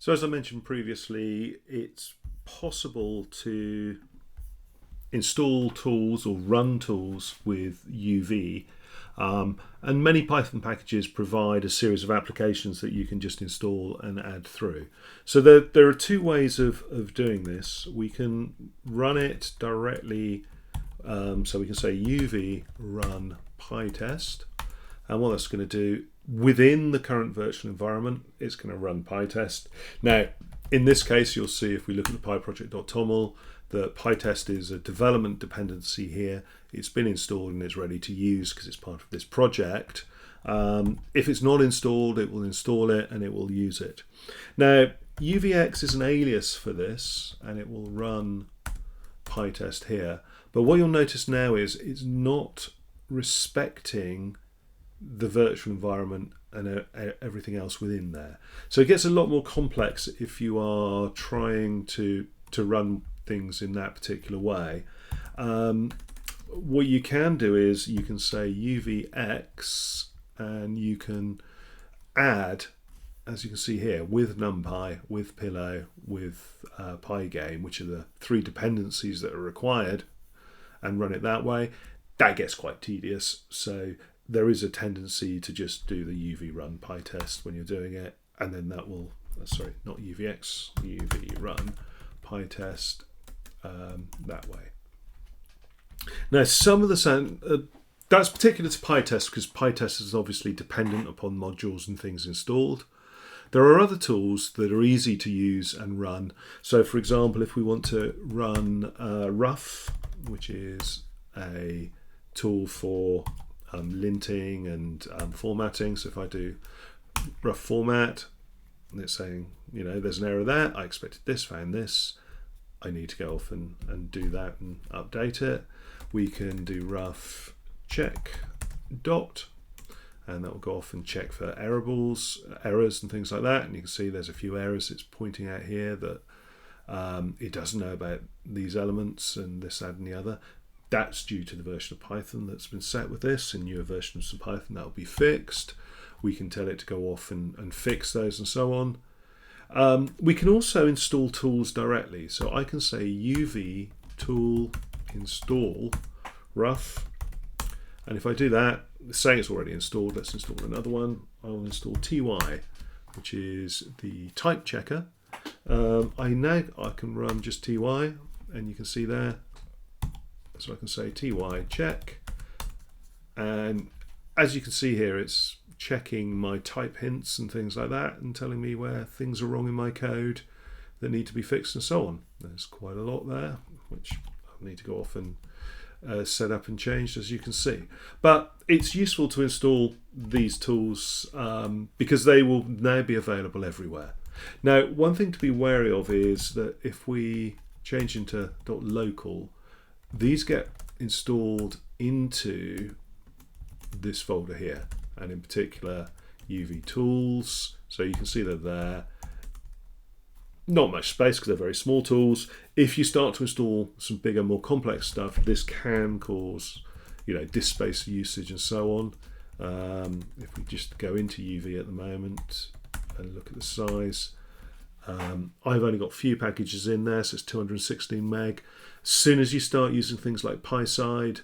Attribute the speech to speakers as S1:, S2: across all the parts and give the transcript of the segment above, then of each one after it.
S1: So as I mentioned previously, it's possible to install tools or run tools with UV. And many Python packages provide a series of applications that you can just install and add through. So there are two ways of doing this. We can run it directly, so we can say UV run PyTest, and what that's going to do within the current virtual environment, it's going to run PyTest. Now, in this case, you'll see if we look at the pyproject.toml, that PyTest is a development dependency here. It's been installed and it's ready to use because it's part of this project. If it's not installed, it will install it and it will use it. Now, UVX is an alias for this and it will run PyTest here. But what you'll notice now is it's not respecting the virtual environment and everything else within there. So it gets a lot more complex if you are trying to run things in that particular way. What you can do is you can say UVX and you can add, as you can see here, with NumPy, with Pillow, with Pygame, which are the three dependencies that are required, and run it that way. That gets quite tedious, so there is a tendency to just do the UV run PyTest when you're doing it, and then that will, sorry, not UVX, UV run PyTest that way. Now, some of the that's particular to PyTest because PyTest is obviously dependent upon modules and things installed. There are other tools that are easy to use and run. So, for example, if we want to run Rough, which is a tool for linting and formatting. So if I do rough format, and it's saying, there's an error there. I expected this, found this. I need to go off and do that and update it. We can do rough check dot, and that will go off and check for errors and things like that. And you can see there's a few errors it's pointing out here that it doesn't know about these elements and this, that, and the other. That's due to the version of Python that's been set with this. In newer versions of Python, that will be fixed. We can tell it to go off and fix those and so on. We can also install tools directly. So I can say UV tool install rough. And if I do that, it's saying it's already installed. Let's install another one. I will install TY, which is the type checker. I can run just TY, and you can see there. So I can say TY check, and as you can see here, it's checking my type hints and things like that and telling me where things are wrong in my code that need to be fixed and so on. There's quite a lot there, which I need to go off and set up and change, as you can see. But it's useful to install these tools because they will now be available everywhere. Now, one thing to be wary of is that if we change into .local, these get installed into this folder here, and in particular UV tools. So you can see they're there. Not much space because they're very small tools. If you start to install some bigger, more complex stuff, this can cause, disk space usage and so on. If we just go into UV at the moment and look at the size, I've only got a few packages in there, so it's 216 meg. As soon as you start using things like PySide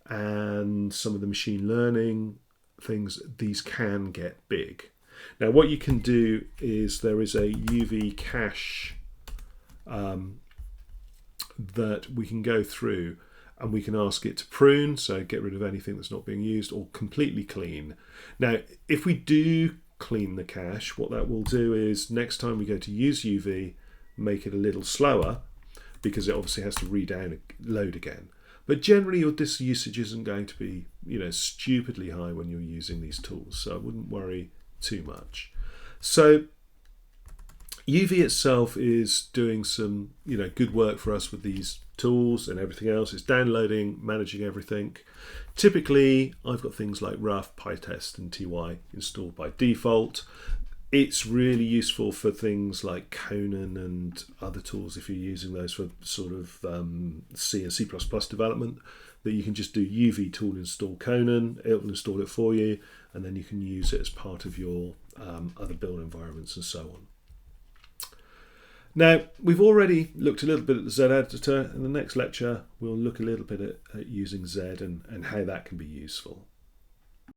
S1: and some of the machine learning things, these can get big. Now, what you can do is there is a UV cache that we can go through, and we can ask it to prune, so get rid of anything that's not being used, or completely clean. Now, if we do clean the cache, what that will do is next time we go to use UV, make it a little slower, because it obviously has to load again. But generally your disk usage isn't going to be stupidly high when you're using these tools, so I wouldn't worry too much. So UV itself is doing some good work for us with these tools and everything else. It's downloading, managing everything. Typically I've got things like Rough, PyTest and TY installed by default. It's really useful for things like Conan and other tools if you're using those for sort of C and C++ development, that you can just do UV tool install Conan, it will install it for you, and then you can use it as part of your other build environments and so on. Now, we've already looked a little bit at the Z editor. In the next lecture, we'll look a little bit at using Z and how that can be useful.